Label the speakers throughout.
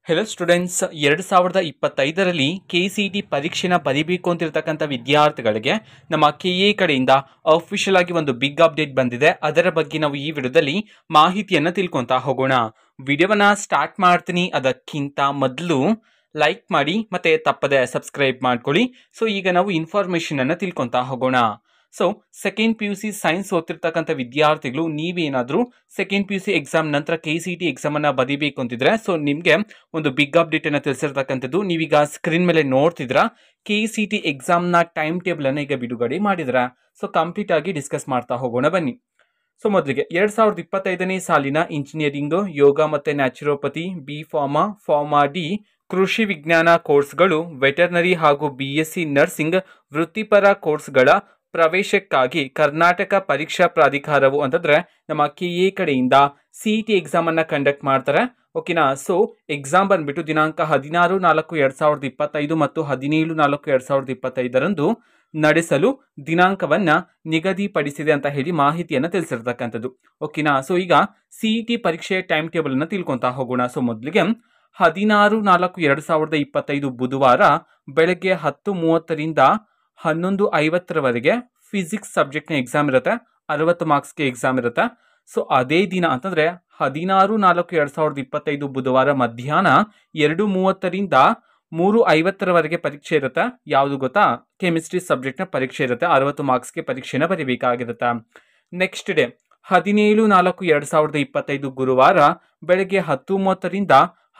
Speaker 1: Hello students, 2025ರಲ್ಲಿ KCET ಪರೀಕ್ಷೆನ ಬರೀಬೇಕು ಅಂತಿರ್ತಕ್ಕಂಥ ವಿದ್ಯಾರ್ಥಿಗಳಿಗೆ ನಮ್ಮ KA ಕಡೆಯಿಂದ ಅಫಿಷಿಯಲ್ ಆಗಿ ಒಂದು ಬಿಗ್ ಅಪ್ಡೇಟ್ ಬಂದಿದೆ. ಅದರ ಬಗ್ಗೆ ನಾವು ಈ ವಿಡಿಯೋದಲ್ಲಿ ಮಾಹಿತಿಯನ್ನು ತಿಳ್ಕೊತಾ ಹೋಗೋಣ. ವಿಡಿಯೋವನ್ನ ಸ್ಟಾರ್ಟ್ ಮಾಡ್ತೀನಿ. ಅದಕ್ಕಿಂತ ಮೊದಲು ಲೈಕ್ ಮಾಡಿ ಮತ್ತೆ ತಪ್ಪದೆ ಸಬ್ಸ್ಕ್ರೈಬ್ ಮಾಡ್ಕೊಳ್ಳಿ. ಸೊ ಈಗ ನಾವು ಇನ್ಫಾರ್ಮೇಷನ್ ಅನ್ನು ತಿಳ್ಕೊತಾ ಹೋಗೋಣ. ಸೊ ಸೆಕೆಂಡ್ PUC ಸೈನ್ಸ್ ಓದ್ತಿರ್ತಕ್ಕಂಥ ವಿದ್ಯಾರ್ಥಿಗಳು ನೀವೇನಾದರೂ ಸೆಕೆಂಡ್ PUC ಎಕ್ಸಾಮ್ ನಂತರ KCET ಎಕ್ಸಾಮ್ ಅನ್ನ ಬರೀಬೇಕು ಅಂತಿದ್ರೆ ಸೊ ನಿಮಗೆ ಒಂದು ಬಿಗ್ ಅಪ್ಡೇಟ್ ಅನ್ನು ತಿಳಿಸಿರ್ತಕ್ಕಂಥದ್ದು. ನೀವೀಗ ಸ್ಕ್ರೀನ್ ಮೇಲೆ ನೋಡ್ತಿದ್ರ KCET ಎಕ್ಸಾಮ್ನ ಟೈಮ್ ಟೇಬಲ್ ಅನ್ನ ಈಗ ಬಿಡುಗಡೆ ಮಾಡಿದ್ರ. ಸೊ ಕಂಪ್ಲೀಟ್ ಆಗಿ ಡಿಸ್ಕಸ್ ಮಾಡ್ತಾ ಹೋಗೋಣ ಬನ್ನಿ. ಸೊ ಮೊದಲಿಗೆ 2025ನೇ ಸಾಲಿನ ಇಂಜಿನಿಯರಿಂಗ್, ಯೋಗ ಮತ್ತೆ ನ್ಯಾಚುರೋಪತಿ, ಫಾರ್ಮಾ ಡಿ, ಕೃಷಿ ವಿಜ್ಞಾನ ಕೋರ್ಸ್ಗಳು, ವೆಟರ್ನರಿ ಹಾಗೂ BSc ನರ್ಸಿಂಗ್ ವೃತ್ತಿಪರ ಕೋರ್ಸ್ಗಳ ಪ್ರವೇಶಕ್ಕಾಗಿ ಕರ್ನಾಟಕ ಪರೀಕ್ಷಾ ಪ್ರಾಧಿಕಾರವು ಅಂತಂದ್ರೆ ನಮ್ಮ KA ಕಡೆಯಿಂದ CET ಎಕ್ಸಾಮ್ ಅನ್ನ ಕಂಡಕ್ಟ್ ಮಾಡ್ತಾರೆ. ಓಕೆನಾ. ಸೊ ಎಕ್ಸಾಮ್ ಬಂದ್ಬಿಟ್ಟು ದಿನಾಂಕ 16/4/2025 ಮತ್ತು 17/4/2025 ನಡೆಸಲು ದಿನಾಂಕವನ್ನ ನಿಗದಿಪಡಿಸಿದೆ ಅಂತ ಹೇಳಿ ಮಾಹಿತಿಯನ್ನು ತಿಳಿಸಿರ್ತಕ್ಕಂಥದ್ದು. ಓಕೆನಾ. ಸೊ ಈಗ CET ಪರೀಕ್ಷೆಯ ಟೈಮ್ ಟೇಬಲ್ ಅನ್ನ ತಿಳ್ಕೊಂತಾ ಹೋಗೋಣ. ಸೊ ಮೊದಲಿಗೆ 16/4/2025 ಬುಧವಾರ ಬೆಳಗ್ಗೆ 10:30ರಿಂದ 11:50 ಫಿಸಿಕ್ಸ್ ಸಬ್ಜೆಕ್ಟ್ನ ಎಕ್ಸಾಮ್ ಇರುತ್ತೆ. 60 ಮಾರ್ಕ್ಸ್ಗೆ ಎಕ್ಸಾಮ್ ಇರುತ್ತೆ. ಸೊ ಅದೇ ದಿನ ಅಂತಂದ್ರೆ 16/4/2025 ಬುಧವಾರ ಮಧ್ಯಾಹ್ನ 2:30ರಿಂದ 3:50 ಪರೀಕ್ಷೆ ಇರುತ್ತೆ. ಯಾವುದು ಗೊತ್ತಾ? ಕೆಮಿಸ್ಟ್ರಿ ಸಬ್ಜೆಕ್ಟ್ನ ಪರೀಕ್ಷೆ ಇರುತ್ತೆ. 60 ಮಾರ್ಕ್ಸ್ಗೆ ಪರೀಕ್ಷೆನ ಬರೀಬೇಕಾಗಿರುತ್ತೆ. ನೆಕ್ಸ್ಟ್ ಡೇ 17/4/2025 ಗುರುವಾರ ಬೆಳಗ್ಗೆ 10:30ರಿಂದ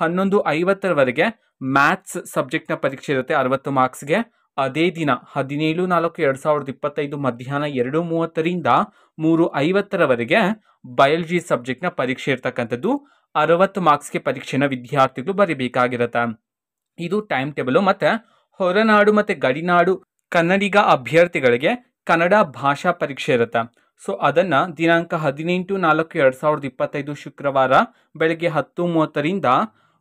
Speaker 1: 11:50 ಮ್ಯಾಥ್ಸ್ ಸಬ್ಜೆಕ್ಟ್ನ ಪರೀಕ್ಷೆ ಇರುತ್ತೆ. 60 ಮಾರ್ಕ್ಸ್ಗೆ. ಅದೇ ದಿನ 17/4/2025 ಮಧ್ಯಾಹ್ನ 2:30ರಿಂದ 3:50 ಬಯಾಲಜಿ ಸಬ್ಜೆಕ್ಟ್ನ ಪರೀಕ್ಷೆ ಇರ್ತಕ್ಕಂಥದ್ದು. 60 ಮಾರ್ಕ್ಸ್ಗೆ ಪರೀಕ್ಷೆನ ವಿದ್ಯಾರ್ಥಿಗಳು ಬರೀಬೇಕಾಗಿರುತ್ತೆ. ಇದು ಟೈಮ್ ಟೇಬಲ್. ಮತ್ತೆ ಹೊರನಾಡು ಮತ್ತೆ ಗಡಿನಾಡು ಕನ್ನಡಿಗ ಅಭ್ಯರ್ಥಿಗಳಿಗೆ ಕನ್ನಡ ಭಾಷಾ ಪರೀಕ್ಷೆ ಇರುತ್ತೆ. ಸೊ ಅದನ್ನ ದಿನಾಂಕ 18/4/2025 ಶುಕ್ರವಾರ ಬೆಳಗ್ಗೆ 10:30ರಿಂದ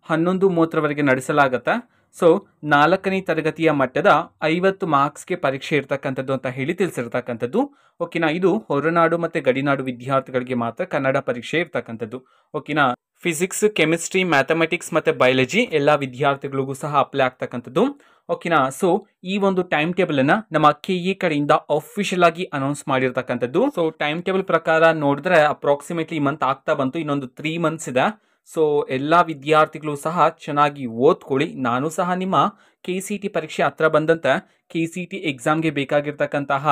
Speaker 1: 11:30 ನಡೆಸಲಾಗುತ್ತೆ. ಸೊ 4ನೇ ತರಗತಿಯ ಮಟ್ಟದ 50 ಮಾರ್ಕ್ಸ್ಗೆ ಪರೀಕ್ಷೆ ಇರ್ತಕ್ಕಂಥದ್ದು ಅಂತ ಹೇಳಿ ತಿಳಿಸಿರ್ತಕ್ಕಂಥದ್ದು. ಓಕೆನಾ. ಇದು ಹೊರನಾಡು ಮತ್ತೆ ಗಡಿನಾಡು ವಿದ್ಯಾರ್ಥಿಗಳಿಗೆ ಮಾತ್ರ ಕನ್ನಡ ಪರೀಕ್ಷೆ ಇರ್ತಕ್ಕಂಥದ್ದು. ಓಕೆನಾ. ಫಿಸಿಕ್ಸ್, ಕೆಮಿಸ್ಟ್ರಿ, ಮ್ಯಾಥಮೆಟಿಕ್ಸ್ ಮತ್ತೆ ಬಯಾಲಜಿ ಎಲ್ಲ ವಿದ್ಯಾರ್ಥಿಗಳಿಗೂ ಸಹ ಅಪ್ಲೈ ಆಗ್ತಕ್ಕಂಥದ್ದು. ಓಕೆನಾ. ಸೊ ಈ ಒಂದು ಟೈಮ್ ಟೇಬಲ್ ಅನ್ನ ನಮ್ಮ KA ಕಡೆಯಿಂದ ಅಫಿಷಿಯಲ್ ಆಗಿ ಅನೌನ್ಸ್ ಮಾಡಿರ್ತಕ್ಕಂಥದ್ದು. ಸೊ ಟೈಮ್ ಟೇಬಲ್ ಪ್ರಕಾರ ನೋಡಿದ್ರೆ ಅಪ್ರಾಕ್ಸಿಮೇಟ್ಲಿ ಮಂತ್ ಆಗ್ತಾ ಬಂತು. ಇನ್ನೊಂದು 3 ಮಂತ್ಸ್ ಇದೆ. ಸೊ ಎಲ್ಲ ವಿದ್ಯಾರ್ಥಿಗಳು ಸಹ ಚೆನ್ನಾಗಿ ಓದ್ಕೊಳ್ಳಿ. ನಾನು ಸಹ ನಿಮ್ಮ KCET ಪರೀಕ್ಷೆ ಹತ್ರ ಬಂದಂತೆ KCET ಎಕ್ಸಾಮ್ಗೆ ಬೇಕಾಗಿರ್ತಕ್ಕಂತಹ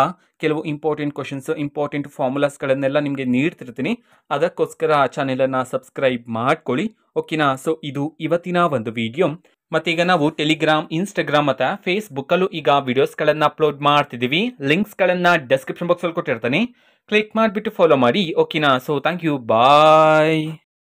Speaker 1: ಕೆಲವು ಇಂಪಾರ್ಟೆಂಟ್ ಕ್ವಶನ್ಸ್, ಇಂಪಾರ್ಟೆಂಟ್ ಫಾರ್ಮುಲಾಸ್ಗಳನ್ನೆಲ್ಲ ನಿಮಗೆ ನೀಡ್ತಿರ್ತೀನಿ. ಅದಕ್ಕೋಸ್ಕರ ಚಾನೆಲನ್ನು ಸಬ್ಸ್ಕ್ರೈಬ್ ಮಾಡ್ಕೊಳ್ಳಿ. ಓಕೆನಾ. ಸೊ ಇದು ಇವತ್ತಿನ ಒಂದು ವಿಡಿಯೋ. ಮತ್ತೀಗ ನಾವು ಟೆಲಿಗ್ರಾಮ್, ಇನ್ಸ್ಟಾಗ್ರಾಮ್ ಮತ್ತು ಫೇಸ್ಬುಕ್ಕಲ್ಲೂ ಈಗ ವಿಡಿಯೋಸ್ಗಳನ್ನು ಅಪ್ಲೋಡ್ ಮಾಡ್ತಿದ್ದೀವಿ. ಲಿಂಕ್ಸ್ಗಳನ್ನು ಡಿಸ್ಕ್ರಿಪ್ಷನ್ ಬಾಕ್ಸಲ್ಲಿ ಕೊಟ್ಟಿರ್ತೀನಿ. ಕ್ಲಿಕ್ ಮಾಡಿಬಿಟ್ಟು ಫಾಲೋ ಮಾಡಿ. ಓಕೆನಾ. So thank you. ಬಾಯ್.